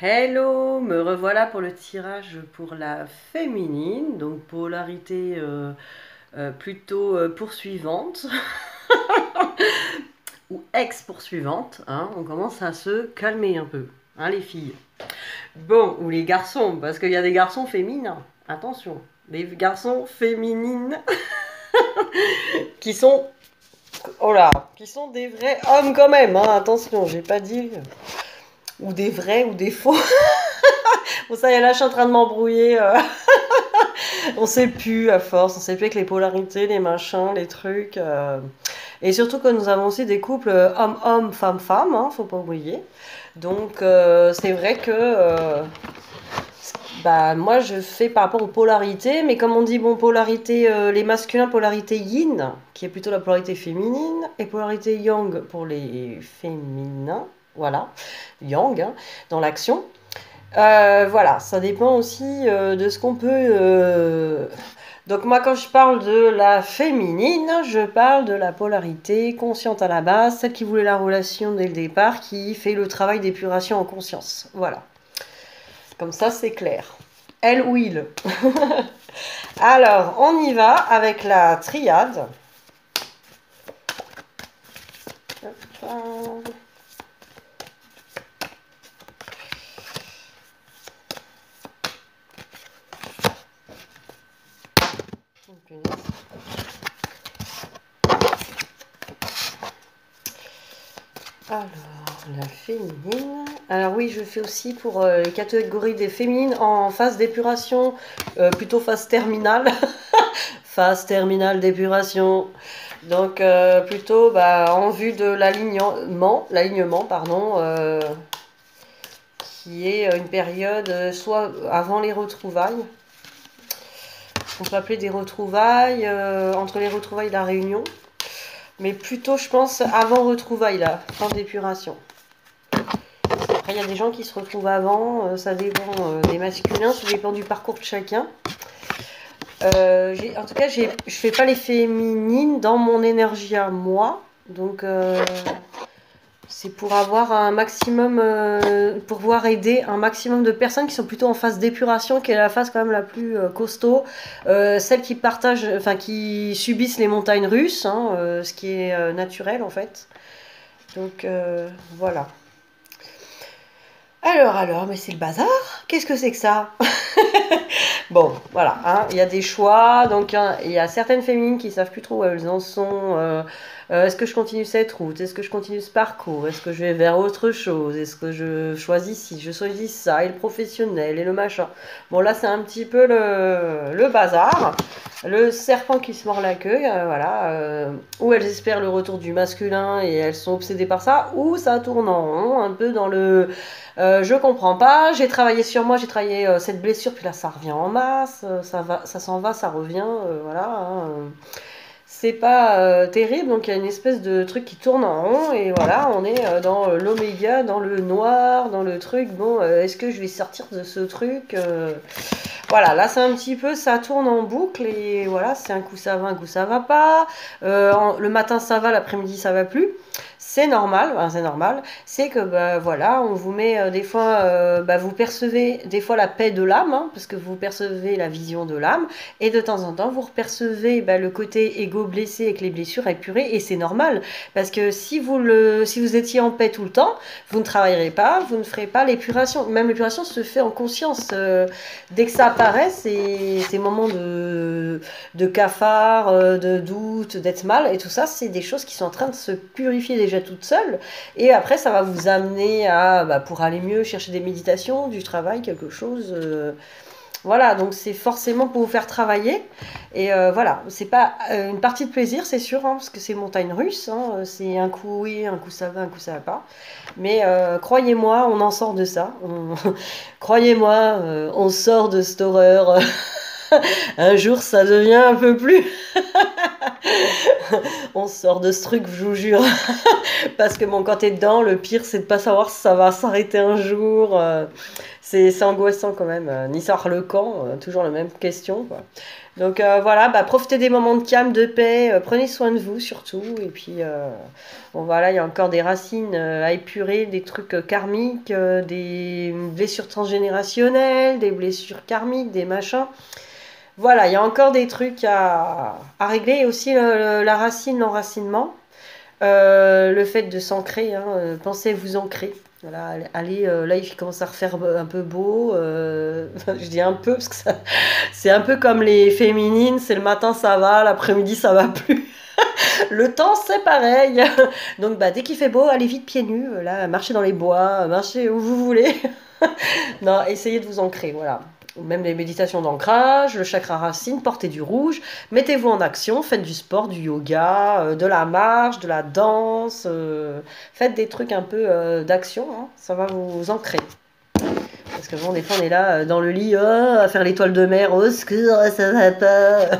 Hello, me revoilà pour le tirage pour la féminine, donc polarité plutôt poursuivante ou ex-poursuivante, hein, on commence à se calmer un peu, hein, les filles. Bon, ou les garçons, parce qu'il y a des garçons féminins, attention, des garçons féminines qui sont, oh là, qui sont des vrais hommes quand même, hein, attention, j'ai pas dit, ou des vrais ou des faux. Bon ça y est, là je suis en train de m'embrouiller. On sait plus à force, on sait plus avec les polarités, les machins, les trucs. Et surtout que nous avons aussi des couples homme-homme, femme-femme, hein, faut pas oublier. Donc c'est vrai que bah, moi je fais par rapport aux polarités, mais comme on dit, bon, polarité, les masculins, polarité yin, qui est plutôt la polarité féminine, et polarité yang pour les féminins, voilà, yang, hein, dans l'action. Voilà, ça dépend aussi de ce qu'on peut. Donc moi, quand je parle de la féminine, je parle de la polarité consciente à la base, celle qui voulait la relation dès le départ, qui fait le travail d'épuration en conscience. Voilà, comme ça c'est clair. Elle ou il. Alors, on y va avec la triade. Alors, la féminine. Alors oui, je fais aussi pour les catégories des féminines en phase d'épuration, plutôt phase terminale. Phase terminale d'épuration. Donc plutôt bah, en vue de l'alignement, pardon, qui est une période soit avant les retrouvailles. On peut appeler des retrouvailles, entre les retrouvailles et la réunion. Mais plutôt, je pense, avant retrouvailles, là, fin d'épuration. Après, il y a des gens qui se retrouvent avant, ça dépend des masculins, ça dépend du parcours de chacun. En tout cas, je fais pas les féminines dans mon énergie à moi. Donc, c'est pour avoir un maximum, pour pouvoir aider un maximum de personnes qui sont plutôt en phase d'épuration, qui est la phase quand même la plus costaud. Celles qui partagent, enfin qui subissent les montagnes russes, hein, ce qui est naturel en fait. Donc voilà. Alors, mais c'est le bazar. Qu'est-ce que c'est que ça? Bon, voilà, hein, il y a des choix. Donc, hein, il y a certaines féminines qui savent plus trop où elles en sont. Est-ce que je continue cette route? Est-ce que je continue ce parcours? Est-ce que je vais vers autre chose? Est-ce que je choisis ci? Je choisis ça, et le professionnel, et le machin. Bon, là, c'est un petit peu le bazar. Le serpent qui se mord la queue, voilà. Ou elles espèrent le retour du masculin et elles sont obsédées par ça, ou ça tourne en rond, un peu dans le je comprends pas, j'ai travaillé sur moi, j'ai travaillé cette blessure, puis là ça revient en masse, ça va, ça s'en va, ça revient, voilà. Hein, c'est pas terrible, donc il y a une espèce de truc qui tourne en rond, et voilà, on est dans l'oméga, dans le noir, dans le truc, bon, est-ce que je vais sortir de ce truc voilà, là c'est un petit peu, ça tourne en boucle, et voilà, c'est un coup ça va, un coup ça va pas, le matin ça va, l'après-midi ça va plus. C'est normal, hein, c'est normal. C'est que bah, voilà, on vous met des fois, bah, vous percevez des fois la paix de l'âme, hein, parce que vous percevez la vision de l'âme, et de temps en temps vous percevez bah, le côté égo blessé avec les blessures épurées, et c'est normal, parce que si vous étiez en paix tout le temps, vous ne travaillerez pas, vous ne ferez pas l'épuration. Même l'épuration se fait en conscience. Dès que ça apparaît, ces moments de cafard, de doute, d'être mal, et tout ça, c'est des choses qui sont en train de se purifier déjà toutes seules. Et après, ça va vous amener à, bah, pour aller mieux, chercher des méditations, du travail, quelque chose. Voilà, donc c'est forcément pour vous faire travailler. Et voilà, c'est pas une partie de plaisir, c'est sûr, hein, parce que c'est montagne russe. Hein, c'est un coup oui, un coup ça va, un coup ça va pas. Mais croyez-moi, on en sort de ça. Croyez-moi, on sort de cette horreur. Un jour, ça devient un peu plus. On sort de ce truc, je vous jure. Parce que bon, quand t'es dedans, le pire, c'est de pas savoir si ça va s'arrêter un jour. C'est angoissant quand même. Ni savoir le quand, toujours la même question, quoi. Donc voilà, bah, profitez des moments de calme, de paix, prenez soin de vous surtout. Et puis, bon voilà, il y a encore des racines à épurer, des trucs karmiques, des blessures transgénérationnelles, des blessures karmiques, des machins. Voilà, il y a encore des trucs à régler. Et aussi la racine, l'enracinement. Le fait de s'ancrer, hein, pensez à vous ancrer. Voilà, allez, là il commence à refaire un peu beau. Je dis un peu parce que c'est un peu comme les féminines, c'est le matin ça va, l'après-midi ça va plus. Le temps c'est pareil. Donc bah, dès qu'il fait beau, allez vite pieds nus, là, marchez dans les bois, marchez où vous voulez. Non, essayez de vous ancrer, voilà. Même les méditations d'ancrage, le chakra racine, portez du rouge, mettez-vous en action, faites du sport, du yoga, de la marche, de la danse, faites des trucs un peu d'action, hein, ça va vous ancrer. Parce que bon, des fois on est là dans le lit, à faire l'étoile de mer, au secours, ça va pas.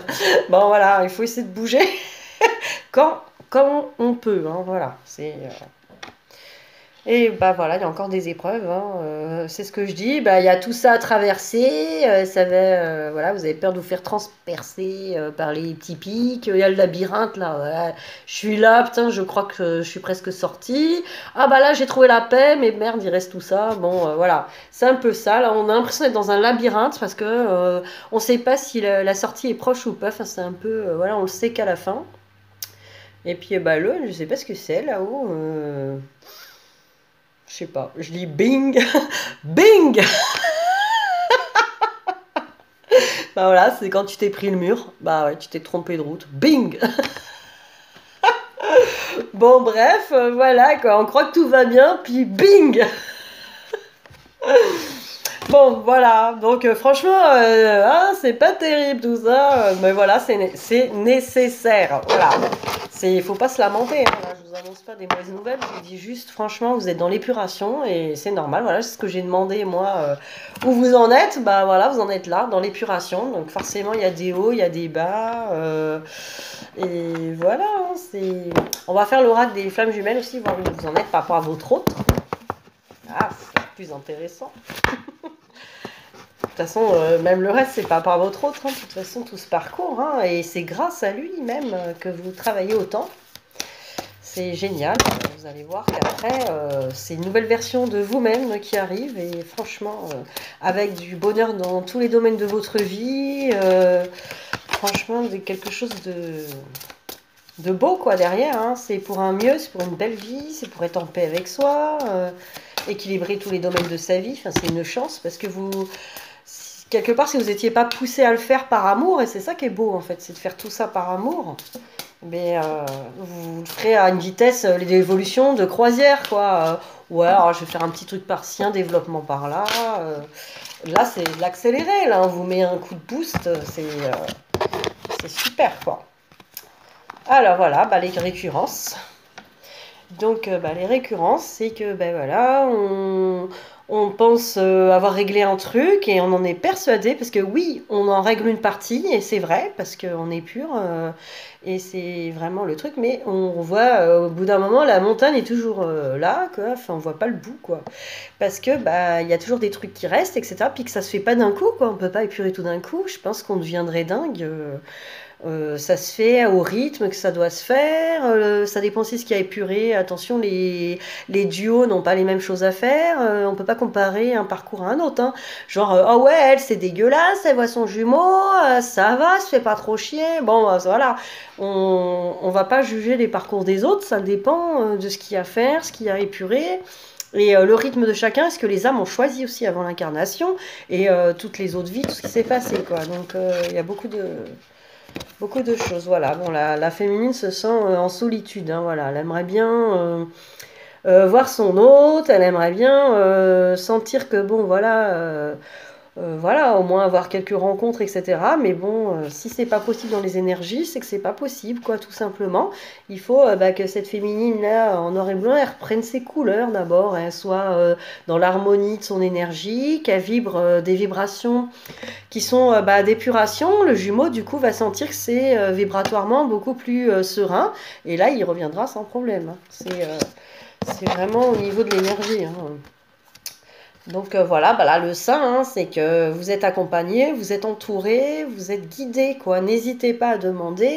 Bon voilà, il faut essayer de bouger quand, quand on peut, hein, voilà. Et bah voilà, il y a encore des épreuves, hein, c'est ce que je dis. Bah, il y a tout ça à traverser. Voilà, vous avez peur de vous faire transpercer par les petits pics. Il y a le labyrinthe là. Ouais. Je suis là, putain, je crois que je suis presque sortie. Ah bah là, j'ai trouvé la paix, mais merde, il reste tout ça. Bon, voilà, c'est un peu ça. Là, on a l'impression d'être dans un labyrinthe parce que on sait pas si la sortie est proche ou pas. Enfin, c'est un peu, voilà, on le sait qu'à la fin. Et puis bah là, je sais pas ce que c'est là-haut. Je sais pas, je dis bing, bing. Bah voilà, c'est quand tu t'es pris le mur, bah ouais, tu t'es trompé de route, bing. Bon bref, voilà quoi, on croit que tout va bien, puis bing. Bon voilà, donc franchement, hein, c'est pas terrible tout ça, mais voilà, c'est nécessaire, voilà. Il faut pas se lamenter, hein, là, je vous annonce pas des mauvaises nouvelles, je vous dis juste, franchement, vous êtes dans l'épuration et c'est normal, voilà, c'est ce que j'ai demandé moi, où vous en êtes, bah voilà, vous en êtes là, dans l'épuration, donc forcément il y a des hauts, il y a des bas, et voilà, hein, on va faire l'oracle des flammes jumelles aussi, voir où vous en êtes par rapport à votre autre. Ah, c'est plus intéressant. De toute façon, même le reste, c'est pas par votre autre, hein. De toute façon, tout ce parcours, hein, et c'est grâce à lui même que vous travaillez autant. C'est génial. Vous allez voir qu'après, c'est une nouvelle version de vous-même qui arrive, et franchement, avec du bonheur dans tous les domaines de votre vie, franchement, quelque chose de beau quoi derrière, hein. C'est pour un mieux, c'est pour une belle vie, c'est pour être en paix avec soi, équilibrer tous les domaines de sa vie. Enfin, c'est une chance parce que quelque part, si vous n'étiez pas poussé à le faire par amour, et c'est ça qui est beau en fait, c'est de faire tout ça par amour, mais vous le ferez à une vitesse d'évolution de croisière quoi. Ouais, alors je vais faire un petit truc par-ci, un développement par-là. Là, c'est de l'accéléré, là, on vous met un coup de boost, c'est super quoi. Alors voilà, bah, les récurrences. Donc bah, les récurrences, c'est que bah, voilà, on pense avoir réglé un truc et on en est persuadé, parce que oui, on en règle une partie, et c'est vrai, parce qu'on est pur, et c'est vraiment le truc, mais on voit au bout d'un moment, la montagne est toujours là, quoi. Enfin, on voit pas le bout, quoi. Parce que bah il y a toujours des trucs qui restent, etc., puis que ça se fait pas d'un coup, quoi. On peut pas épurer tout d'un coup, je pense qu'on deviendrait dingue. Ça se fait au rythme que ça doit se faire. Ça dépend aussi de ce qui a épuré. Attention, les duos n'ont pas les mêmes choses à faire. On peut pas comparer un parcours à un autre, hein. Genre, oh ouais, elle c'est dégueulasse, elle voit son jumeau, ça va, se fait pas trop chier. Bon, voilà. On va pas juger les parcours des autres, ça dépend de ce qu'il y a à faire, ce qu'il y a à épurer. Et le rythme de chacun, est-ce que les âmes ont choisi aussi avant l'incarnation, et toutes les autres vies, tout ce qui s'est passé, quoi. Donc, il y a beaucoup de choses, voilà. Bon, la féminine se sent en solitude, hein, voilà. Elle aimerait bien voir son hôte, elle aimerait bien sentir que, bon, voilà, voilà, au moins avoir quelques rencontres, etc. Mais bon, si c'est pas possible dans les énergies, c'est que c'est pas possible, quoi, tout simplement. Il faut bah, que cette féminine-là, en noir et blanc, elle reprenne ses couleurs d'abord, elle soit dans l'harmonie de son énergie, qu'elle vibre des vibrations qui sont bah, d'épuration. Le jumeau, du coup, va sentir que c'est vibratoirement beaucoup plus serein, et là, il reviendra sans problème, hein. C'est vraiment au niveau de l'énergie, hein. Donc voilà, bah là le saint, hein, c'est que vous êtes accompagné, vous êtes entouré, vous êtes guidé, quoi. N'hésitez pas à demander.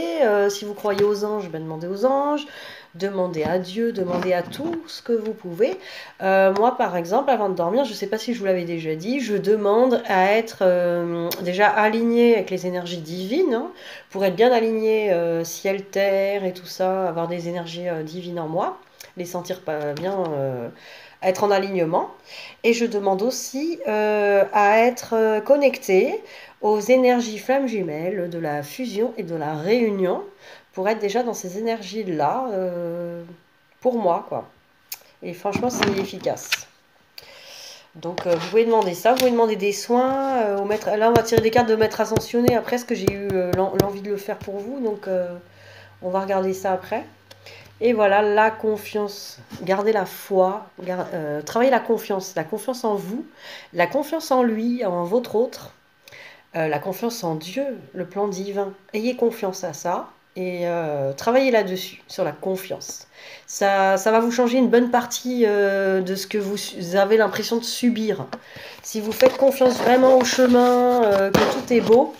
Si vous croyez aux anges, ben demandez aux anges, demandez à Dieu, demandez à tout ce que vous pouvez. Moi, par exemple, avant de dormir, je ne sais pas si je vous l'avais déjà dit, je demande à être déjà aligné avec les énergies divines, hein, pour être bien aligné ciel, terre et tout ça, avoir des énergies divines en moi, les sentir pas bien, être en alignement. Et je demande aussi à être connecté aux énergies flammes jumelles de la fusion et de la réunion pour être déjà dans ces énergies-là pour moi, quoi. Et franchement, c'est efficace. Donc, vous pouvez demander ça, vous pouvez demander des soins au maître. Là, on va tirer des cartes de maître ascensionné après, parce que j'ai eu l'envie de le faire pour vous. Donc, on va regarder ça après. Et voilà, la confiance. Gardez la foi, travaillez la confiance en vous, la confiance en lui, en votre autre, la confiance en Dieu, le plan divin. Ayez confiance à ça et travaillez là-dessus, sur la confiance. Ça va vous changer une bonne partie de ce que vous avez l'impression de subir. Si vous faites confiance vraiment au chemin, que tout est beau,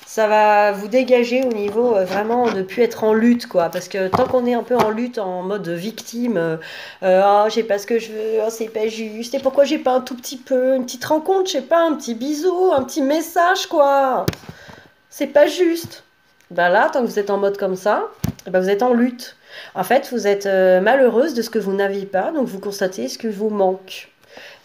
ça va vous dégager au niveau vraiment de ne plus être en lutte, quoi. Parce que tant qu'on est un peu en lutte, en mode victime, oh, j'ai pas ce que je veux, oh, c'est pas juste, et pourquoi j'ai pas un tout petit peu, une petite rencontre, je sais pas, un petit bisou, un petit message, quoi. C'est pas juste. Ben là, tant que vous êtes en mode comme ça, ben vous êtes en lutte. En fait, vous êtes malheureuse de ce que vous n'avez pas, donc vous constatez ce que vous manque.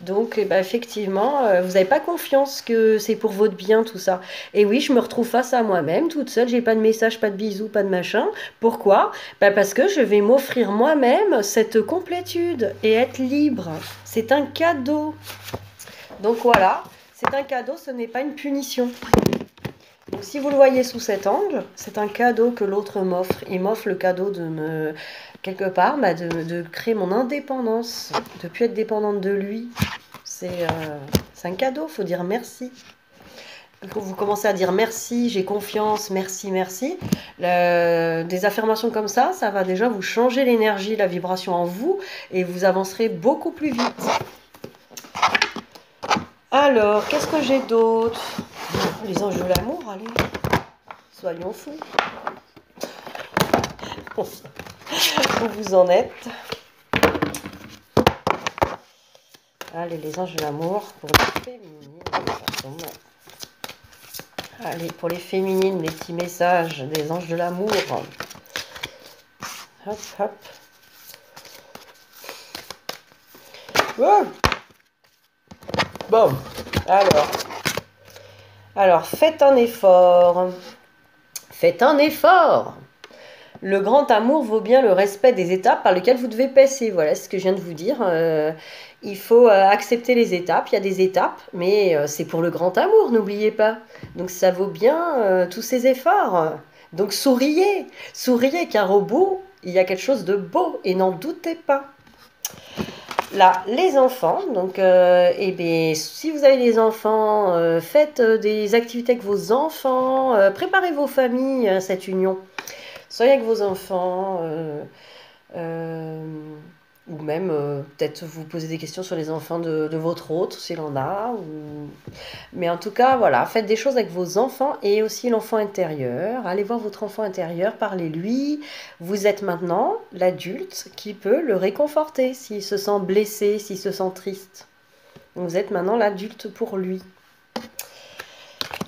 Donc, eh ben, effectivement, vous n'avez pas confiance que c'est pour votre bien, tout ça. Et oui, je me retrouve face à moi-même, toute seule, j'ai pas de message, pas de bisous, pas de machin. Pourquoi? Ben, parce que je vais m'offrir moi-même cette complétude et être libre. C'est un cadeau. Donc voilà, c'est un cadeau, ce n'est pas une punition. Donc si vous le voyez sous cet angle, c'est un cadeau que l'autre m'offre. Il m'offre le cadeau de me, quelque part, bah, de créer mon indépendance, de ne plus être dépendante de lui. C'est un cadeau, il faut dire merci. Quand vous commencez à dire merci, j'ai confiance, merci, merci, des affirmations comme ça va déjà vous changer l'énergie, la vibration en vous, et vous avancerez beaucoup plus vite. Alors, qu'est-ce que j'ai d'autre? Les anges de l'amour, allez, soyons fous. Où vous en êtes? Allez, les anges de l'amour pour les féminines. Allez, pour les féminines, les petits messages des anges de l'amour. Hop, hop. Oh, bon, alors, faites un effort. Faites un effort. Le grand amour vaut bien le respect des étapes par lesquelles vous devez passer. Voilà ce que je viens de vous dire. Il faut accepter les étapes. Il y a des étapes, mais c'est pour le grand amour, n'oubliez pas. Donc ça vaut bien tous ces efforts. Donc souriez. Souriez, car au bout, il y a quelque chose de beau et n'en doutez pas. Là, les enfants, donc eh bien, si vous avez des enfants, faites des activités avec vos enfants, préparez vos familles à cette union. Soyez avec vos enfants, ou même peut-être vous poser des questions sur les enfants de votre hôte, s'il en a. Mais en tout cas, voilà, faites des choses avec vos enfants et aussi l'enfant intérieur. Allez voir votre enfant intérieur, parlez-lui. Vous êtes maintenant l'adulte qui peut le réconforter s'il se sent blessé, s'il se sent triste. Vous êtes maintenant l'adulte pour lui.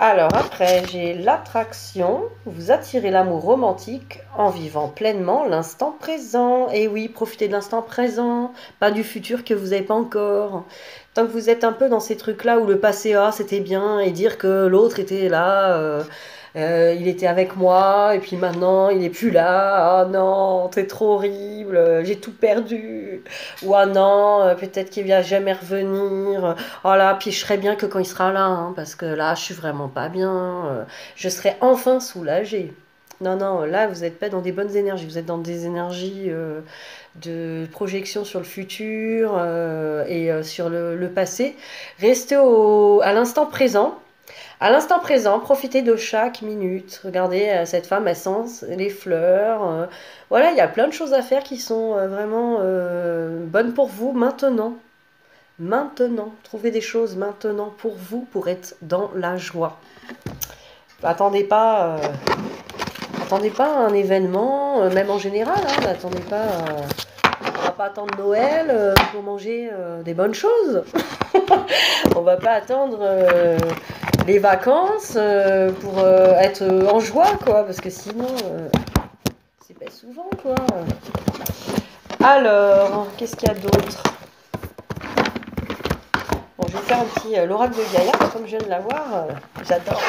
Alors après, j'ai l'attraction. Vous attirez l'amour romantique en vivant pleinement l'instant présent. Et oui, profitez de l'instant présent, pas du futur que vous n'avez pas encore. Tant que vous êtes un peu dans ces trucs-là où le passé, ah, c'était bien, et dire que l'autre était là, Il était avec moi et puis maintenant il est plus là. Oh non, c'est trop horrible, j'ai tout perdu. Ou ah non, peut-être qu'il va jamais revenir. Oh là, puis je serai bien que quand il sera là, hein, parce que là je suis vraiment pas bien. Je serai enfin soulagée. Non, non, là vous n'êtes pas dans des bonnes énergies, vous êtes dans des énergies de projection sur le futur et sur le passé. Restez à l'instant présent. À l'instant présent, profitez de chaque minute. Regardez, cette femme, elle sent les fleurs. Voilà, il y a plein de choses à faire qui sont vraiment bonnes pour vous maintenant. Maintenant. Trouvez des choses maintenant pour vous, pour être dans la joie. Attendez pas, attendez pas un événement, même en général. Hein, n'attendez pas. On va pas attendre Noël pour manger des bonnes choses. On va pas attendre les vacances pour être en joie, quoi, parce que sinon, c'est pas souvent, quoi. Alors, qu'est-ce qu'il y a d'autre? Bon, je vais faire un petit l'oracle de Gaïa, comme je viens de l'avoir, j'adore.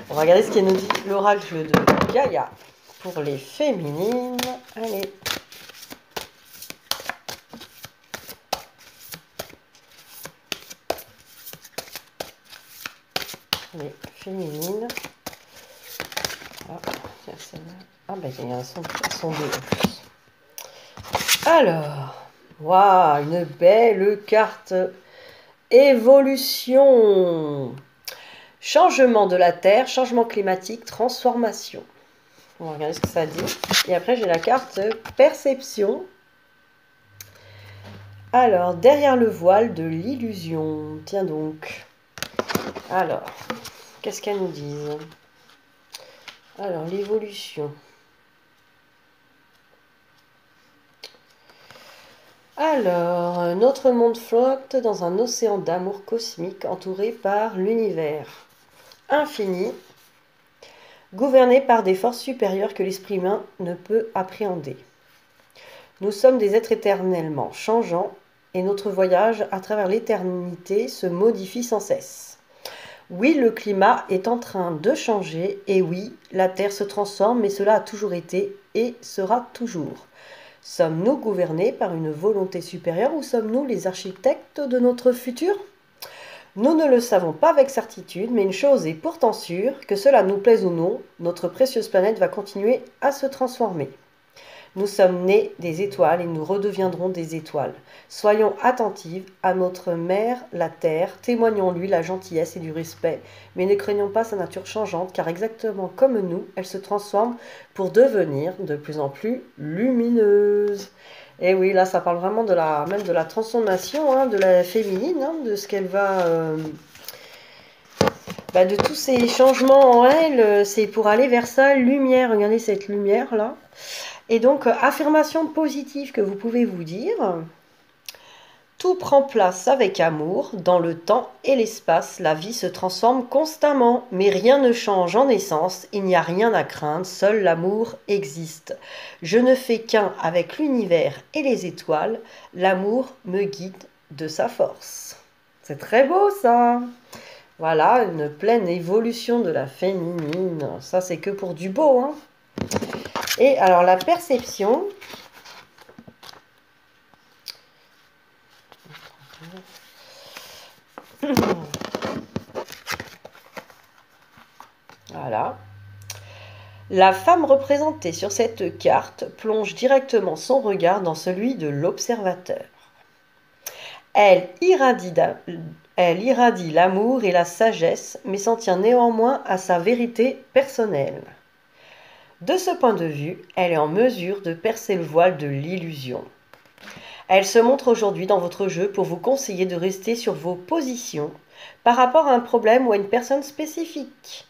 On va regarder ce qu'il nous dit l'oracle de Gaïa pour les féminines. Allez. Les féminines. Ah, tiens, celle-là. Ah, ben, il y a un son de plus. Alors, waouh, une belle carte. Évolution. Changement de la Terre, changement climatique, transformation. On va regarder ce que ça dit. Et après, j'ai la carte perception. Alors, derrière le voile de l'illusion. Tiens donc. Alors, qu'est-ce qu'elles nous disent? Alors, l'évolution. Alors, notre monde flotte dans un océan d'amour cosmique entouré par l'univers infini, gouverné par des forces supérieures que l'esprit humain ne peut appréhender. Nous sommes des êtres éternellement changeants et notre voyage à travers l'éternité se modifie sans cesse. Oui, le climat est en train de changer et oui, la Terre se transforme, mais cela a toujours été et sera toujours. Sommes-nous gouvernés par une volonté supérieure ou sommes-nous les architectes de notre futur? Nous ne le savons pas avec certitude, mais une chose est pourtant sûre, que cela nous plaise ou non, notre précieuse planète va continuer à se transformer. Nous sommes nés des étoiles et nous redeviendrons des étoiles. Soyons attentives à notre mère, la Terre, témoignons-lui la gentillesse et du respect, mais ne craignons pas sa nature changeante, car exactement comme nous, elle se transforme pour devenir de plus en plus lumineuse. Et oui, là, ça parle vraiment même de la transformation, hein, de la féminine, hein, de ce qu'elle va... de tous ces changements en elle, c'est pour aller vers sa lumière. Regardez cette lumière-là. Et donc, affirmation positive que vous pouvez vous dire. Tout prend place avec amour, dans le temps et l'espace, la vie se transforme constamment, mais rien ne change en essence, il n'y a rien à craindre, seul l'amour existe. Je ne fais qu'un avec l'univers et les étoiles, l'amour me guide de sa force. C'est très beau ça! Voilà, une pleine évolution de la féminine. Ça, c'est que pour du beau, hein. Et alors, la perception. Voilà. La femme représentée sur cette carte plonge directement son regard dans celui de l'observateur. Elle irradie l'amour et la sagesse, mais s'en tient néanmoins à sa vérité personnelle. De ce point de vue, elle est en mesure de percer le voile de l'illusion. Elle se montre aujourd'hui dans votre jeu pour vous conseiller de rester sur vos positions par rapport à un problème ou à une personne spécifique.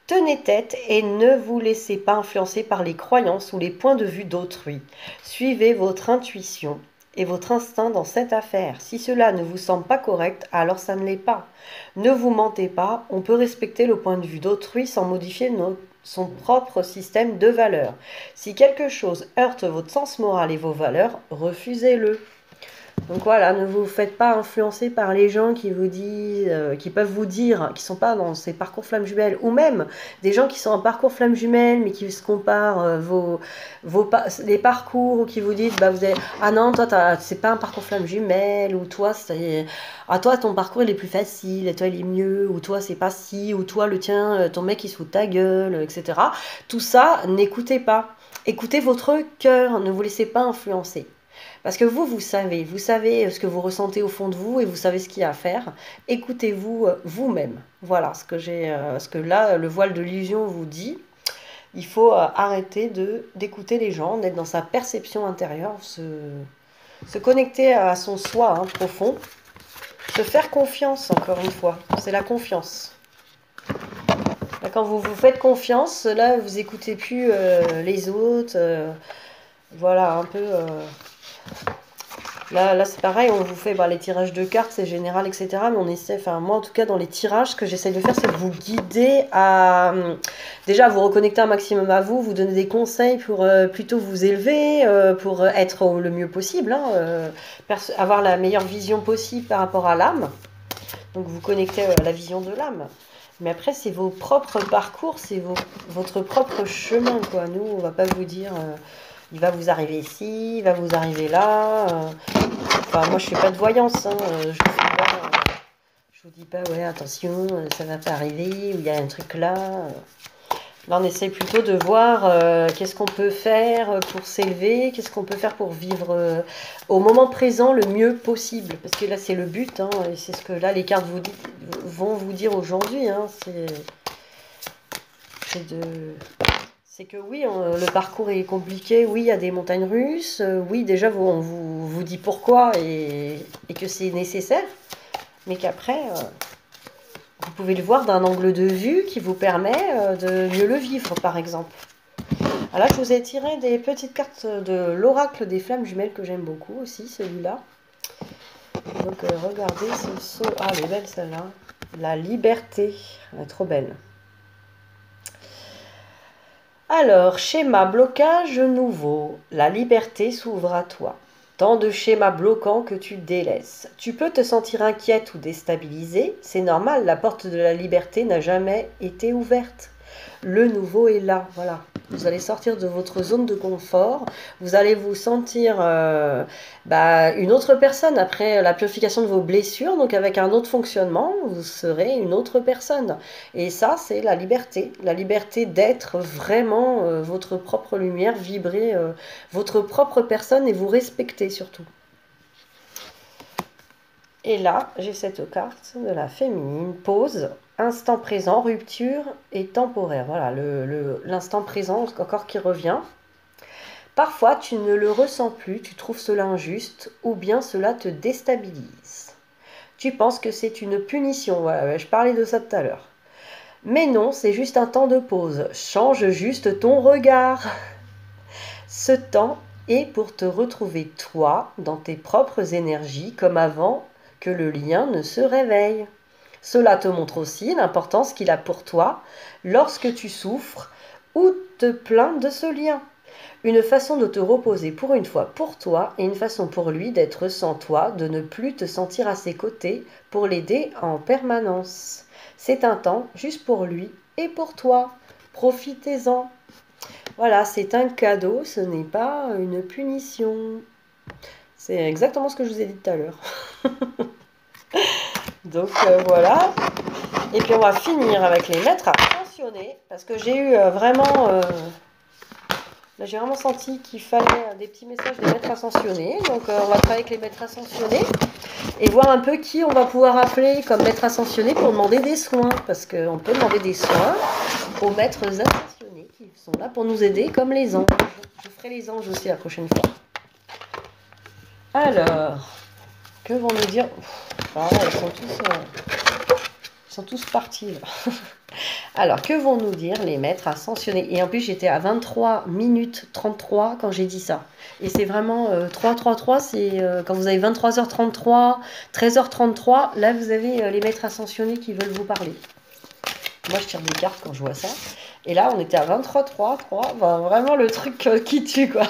Tenez tête et ne vous laissez pas influencer par les croyances ou les points de vue d'autrui. Suivez votre intuition et votre instinct dans cette affaire. Si cela ne vous semble pas correct, alors ça ne l'est pas. Ne vous mentez pas, on peut respecter le point de vue d'autrui sans modifier son propre système de valeurs. Si quelque chose heurte votre sens moral et vos valeurs, refusez-le. Donc voilà, ne vous faites pas influencer par les gens qui vous disent, qui peuvent vous dire, qui sont pas dans ces parcours flammes jumelles, ou même des gens qui sont en parcours flammes jumelles, mais qui se comparent les parcours, ou qui vous disent, bah vous avez, ah non, toi c'est pas un parcours flamme jumelle, ou toi ah toi ton parcours il est plus facile, et toi il est mieux, ou toi c'est pas si, ou toi le tien, ton mec il se fout de ta gueule, etc. Tout ça, n'écoutez pas. Écoutez votre cœur, ne vous laissez pas influencer. Parce que vous savez ce que vous ressentez au fond de vous et vous savez ce qu'il y a à faire. Écoutez-vous vous-même. Voilà ce que là, le voile de l'illusion vous dit. Il faut arrêter d'écouter les gens, d'être dans sa perception intérieure, se connecter à son soi profond, se faire confiance, encore une fois. C'est la confiance. Là, quand vous vous faites confiance, là, vous écoutez plus les autres. Voilà, un peu... Là c'est pareil, on vous fait les tirages de cartes, c'est général, etc. Mais on essaie, enfin moi en tout cas dans les tirages, ce que j'essaie de faire, c'est de vous guider à déjà vous reconnecter un maximum à vous, vous donner des conseils pour plutôt vous élever, pour être le mieux possible, avoir la meilleure vision possible par rapport à l'âme. Donc vous connectez à la vision de l'âme. Mais après, c'est vos propres parcours, c'est votre propre chemin, quoi. Nous, on va pas vous dire... il va vous arriver ici, il va vous arriver là. Enfin, moi, je fais pas de voyance. Je vous dis pas, ouais, attention, ça va pas arriver, ou il y a un truc là. Là, on essaie plutôt de voir qu'est-ce qu'on peut faire pour s'élever, qu'est-ce qu'on peut faire pour vivre au moment présent le mieux possible. Parce que là, c'est le but, et c'est ce que là, les cartes vont vous dire aujourd'hui. C'est que oui, le parcours est compliqué, oui, il y a des montagnes russes, oui, déjà, on vous dit pourquoi et que c'est nécessaire, mais qu'après, vous pouvez le voir d'un angle de vue qui vous permet de mieux le vivre, par exemple. Alors là, je vous ai tiré des petites cartes de l'oracle des flammes jumelles que j'aime beaucoup aussi, celui-là. Donc, regardez ce saut. Ah, elle est belle celle-là. La liberté, elle est trop belle. Alors, schéma blocage nouveau. La liberté s'ouvre à toi. Tant de schémas bloquants que tu délaisses. Tu peux te sentir inquiète ou déstabilisée. C'est normal, la porte de la liberté n'a jamais été ouverte. Le nouveau est là, voilà. Vous allez sortir de votre zone de confort. Vous allez vous sentir une autre personne après la purification de vos blessures. Donc avec un autre fonctionnement, vous serez une autre personne. Et ça, c'est la liberté. La liberté d'être vraiment votre propre lumière, vibrer votre propre personne et vous respecter surtout. Et là, j'ai cette carte de la féminine, pause, instant présent, rupture et temporaire. Voilà, l'instant présent encore qui revient. Parfois, tu ne le ressens plus, tu trouves cela injuste ou bien cela te déstabilise. Tu penses que c'est une punition, voilà, je parlais de ça tout à l'heure. Mais non, c'est juste un temps de pause. Change juste ton regard. Ce temps est pour te retrouver toi, dans tes propres énergies, comme avant que le lien ne se réveille. Cela te montre aussi l'importance qu'il a pour toi lorsque tu souffres ou te plains de ce lien. Une façon de te reposer pour une fois pour toi et une façon pour lui d'être sans toi, de ne plus te sentir à ses côtés pour l'aider en permanence. C'est un temps juste pour lui et pour toi. Profitez-en. Voilà, c'est un cadeau, ce n'est pas une punition. C'est exactement ce que je vous ai dit tout à l'heure. Donc voilà. Et puis on va finir avec les maîtres ascensionnés. Parce que j'ai eu vraiment... là, j'ai vraiment senti qu'il fallait des petits messages des maîtres ascensionnés. Donc on va travailler avec les maîtres ascensionnés. Et voir un peu qui on va pouvoir appeler comme maître ascensionné pour demander des soins. Parce qu'on peut demander des soins aux maîtres ascensionnés qui sont là pour nous aider comme les anges. Je ferai les anges aussi la prochaine fois. Alors, que vont nous dire... ils sont tous partis là. Alors, que vont nous dire les maîtres ascensionnés? Et en plus, j'étais à 23 minutes 33 quand j'ai dit ça. Et c'est vraiment 3-3-3, c'est quand vous avez 23h33, 13h33, là vous avez les maîtres ascensionnés qui veulent vous parler. Moi, je tire des cartes quand je vois ça. Et là, on était à 23, 3. Ben, vraiment le truc qui tue, quoi.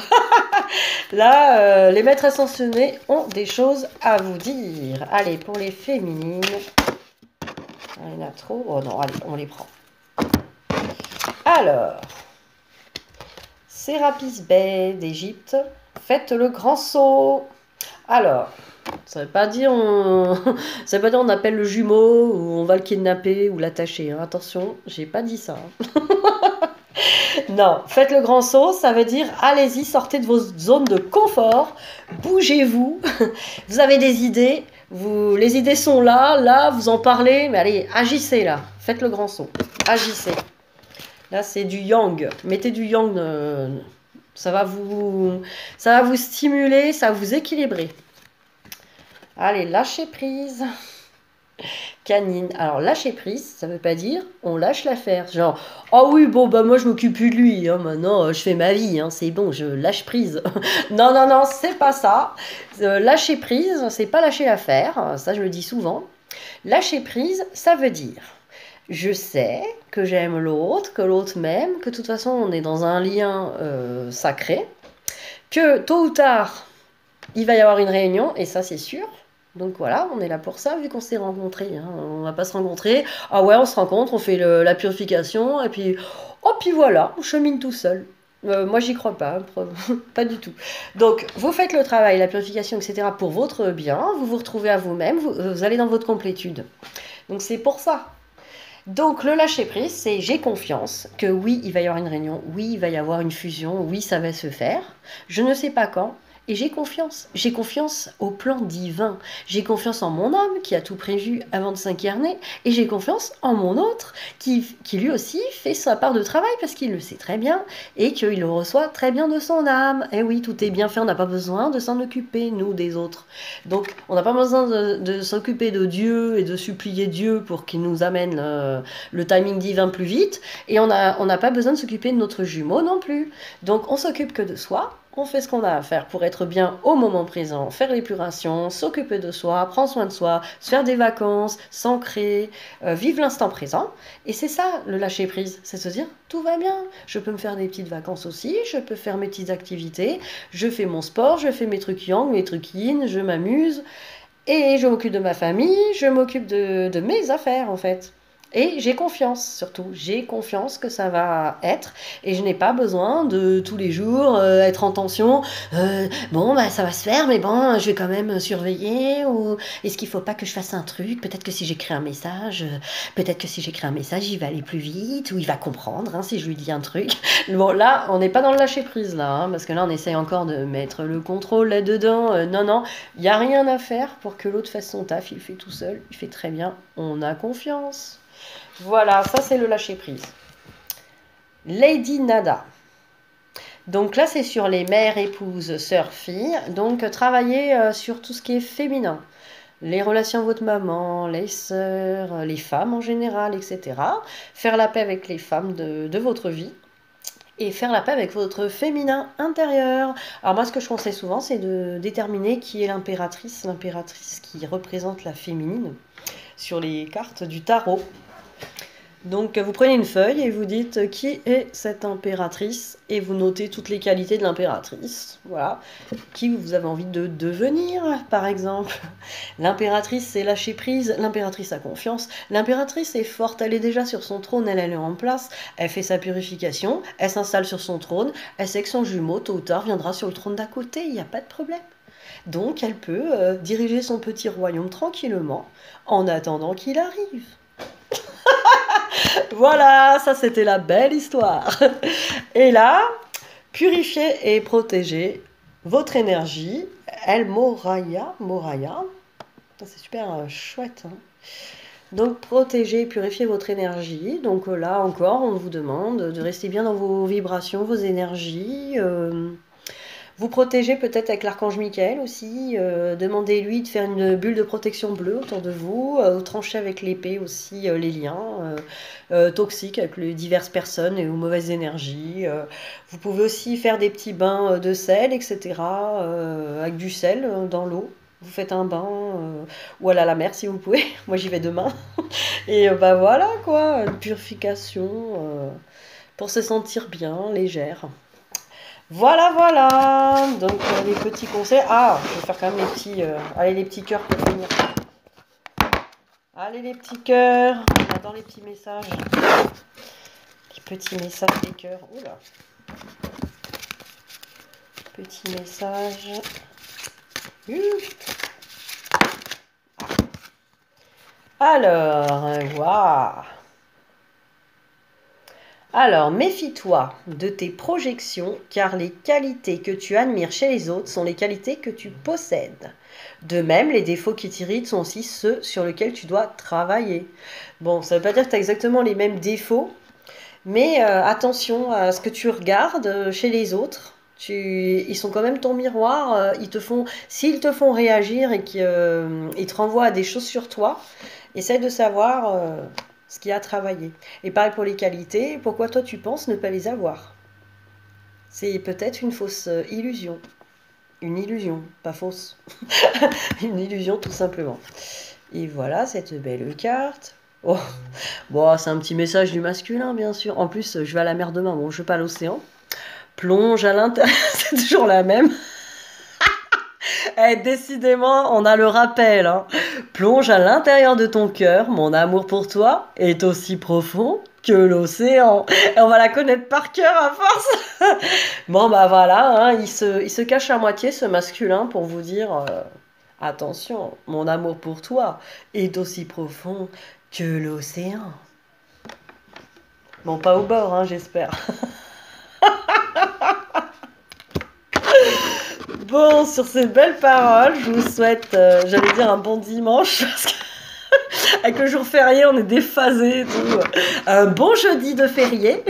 Là, les maîtres ascensionnés ont des choses à vous dire. Allez, pour les féminines. Il y en a trop. Oh non, allez, on les prend. Alors, Sérapis Bey d'Égypte, faites le grand saut. Alors, ça veut pas dire ça veut pas dire on appelle le jumeau ou on va le kidnapper ou l'attacher. Hein. Attention, j'ai pas dit ça. Non, faites le grand saut, ça veut dire allez-y, sortez de vos zones de confort, bougez-vous. Vous avez des idées, les idées sont là, vous en parlez, mais allez, agissez là. Faites le grand saut, agissez. Là, c'est du yang. Mettez du yang, ça va vous stimuler, ça va vous équilibrer. Allez, lâchez prise. Canine. Alors, lâcher prise, ça veut pas dire on lâche l'affaire. Genre, oh oui, bon, bah moi je m'occupe plus de lui, hein, maintenant je fais ma vie, hein, c'est bon, je lâche prise. Non, non, non, c'est pas ça. Lâcher prise, c'est pas lâcher l'affaire, ça je le dis souvent. Lâcher prise, ça veut dire je sais que j'aime l'autre, que l'autre m'aime, que de toute façon on est dans un lien sacré, que tôt ou tard il va y avoir une réunion, et ça c'est sûr. Donc voilà, on est là pour ça, vu qu'on s'est rencontrés. Hein. On va pas se rencontrer. Ah ouais, on se rencontre, on fait la purification, et puis, oh, puis voilà, on chemine tout seul. Moi, j'y crois pas, pas du tout. Donc, vous faites le travail, la purification, etc. pour votre bien, vous vous retrouvez à vous-même, vous allez dans votre complétude. Donc, c'est pour ça. Donc, le lâcher-prise, c'est j'ai confiance que oui, il va y avoir une réunion, oui, il va y avoir une fusion, oui, ça va se faire. Je ne sais pas quand. Et j'ai confiance. J'ai confiance au plan divin. J'ai confiance en mon âme qui a tout prévu avant de s'incarner. Et j'ai confiance en mon autre qui lui aussi fait sa part de travail parce qu'il le sait très bien et qu'il le reçoit très bien de son âme. Et oui, tout est bien fait. On n'a pas besoin de s'en occuper, nous, des autres. Donc, on n'a pas besoin de s'occuper de Dieu et de supplier Dieu pour qu'il nous amène le timing divin plus vite. Et on n'a pas besoin de s'occuper de notre jumeau non plus. Donc, on s'occupe que de soi. On fait ce qu'on a à faire pour être bien au moment présent, faire l'épuration, s'occuper de soi, prendre soin de soi, se faire des vacances, s'ancrer, vivre l'instant présent. Et c'est ça le lâcher prise, c'est se dire tout va bien. Je peux me faire des petites vacances aussi, je peux faire mes petites activités, je fais mon sport, je fais mes trucs yang, mes trucs yin, je m'amuse. Et je m'occupe de ma famille, je m'occupe de mes affaires en fait. Et j'ai confiance, surtout. J'ai confiance que ça va être. Et je n'ai pas besoin de tous les jours être en tension. Bon, bah, ça va se faire, mais bon, je vais quand même surveiller. Ou est-ce qu'il ne faut pas que je fasse un truc? Peut-être que si j'écris un message, il va aller plus vite. Ou il va comprendre hein, si je lui dis un truc. Bon, là, on n'est pas dans le lâcher-prise, là. Hein, parce que là, on essaye encore de mettre le contrôle là-dedans. Non, non, il n'y a rien à faire pour que l'autre fasse son taf. Il fait tout seul. Il fait très bien. On a confiance. Voilà, ça c'est le lâcher-prise. Lady Nada. Donc là, c'est sur les mères, épouses, sœurs, filles. Donc, travailler sur tout ce qui est féminin. Les relations avec votre maman, les sœurs, les femmes en général, etc. Faire la paix avec les femmes de votre vie. Et faire la paix avec votre féminin intérieur. Alors moi, ce que je conseille souvent, c'est de déterminer qui est l'impératrice. L'impératrice qui représente la féminine sur les cartes du tarot. Donc vous prenez une feuille et vous dites qui est cette impératrice et vous notez toutes les qualités de l'impératrice. Voilà. Qui vous avez envie de devenir, par exemple. L'impératrice, c'est lâcher prise. L'impératrice a confiance. L'impératrice est forte. Elle est déjà sur son trône. Elle est en place. Elle fait sa purification. Elle s'installe sur son trône. Elle sait que son jumeau, tôt ou tard, viendra sur le trône d'à côté. Il n'y a pas de problème. Donc elle peut diriger son petit royaume tranquillement en attendant qu'il arrive. Voilà, ça c'était la belle histoire. Et là, purifier et protéger votre énergie. El Moraya, ça c'est super chouette. Hein. Donc protéger et purifier votre énergie. Donc là encore, on vous demande de rester bien dans vos vibrations, vos énergies. Vous protégez peut-être avec l'archange Michael aussi. Demandez-lui de faire une bulle de protection bleue autour de vous. Tranchez avec l'épée aussi les liens toxiques avec les diverses personnes et aux mauvaises énergies. Vous pouvez aussi faire des petits bains de sel, etc. Avec du sel dans l'eau. vous faites un bain, ou aller à la mer si vous pouvez. Moi j'y vais demain. Et bah voilà quoi, une purification pour se sentir bien, légère. Voilà, voilà. Donc les petits conseils. Ah, je vais faire quand même les petits, allez les petits cœurs pour finir. Allez les petits cœurs. J'adore les petits messages. Les petits messages des cœurs. Oula. Petit message. Alors, waouh. Alors, méfie-toi de tes projections, car les qualités que tu admires chez les autres sont les qualités que tu possèdes. De même, les défauts qui t'irritent sont aussi ceux sur lesquels tu dois travailler. Bon, ça ne veut pas dire que tu as exactement les mêmes défauts, mais attention à ce que tu regardes chez les autres. Ils sont quand même ton miroir. S'ils te font réagir et qu'ils te renvoient à des choses sur toi, essaye de savoir ce qu'il y a à travailler. Et pareil pour les qualités, pourquoi toi tu penses ne pas les avoir? C'est peut-être une fausse illusion. Une illusion, pas fausse. Une illusion tout simplement. Et voilà cette belle carte. Oh, bon, c'est un petit message du masculin, bien sûr. En plus, je vais à la mer demain. Bon, je vais pas à l'océan. Plonge à l'intérieur. C'est toujours la même. Eh, décidément, on a le rappel. Hein. Plonge à l'intérieur de ton cœur. Mon amour pour toi est aussi profond que l'océan. Et on va la connaître par cœur à force. Bon, bah voilà. Hein, il se cache à moitié, ce masculin, pour vous dire... attention, mon amour pour toi est aussi profond que l'océan. Bon, pas au bord, hein, j'espère. Bon, sur ces belles paroles, je vous souhaite, j'allais dire un bon dimanche, parce que avec le jour férié, on est déphasé et tout. Un bon jeudi de férié.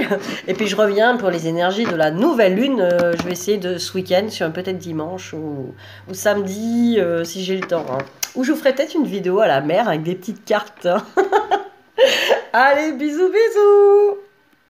Et puis je reviens pour les énergies de la nouvelle lune. Je vais essayer de ce week-end, sur peut-être dimanche ou samedi, si j'ai le temps. Hein. Ou je vous ferai peut-être une vidéo à la mer avec des petites cartes. Hein. Allez, bisous, bisous!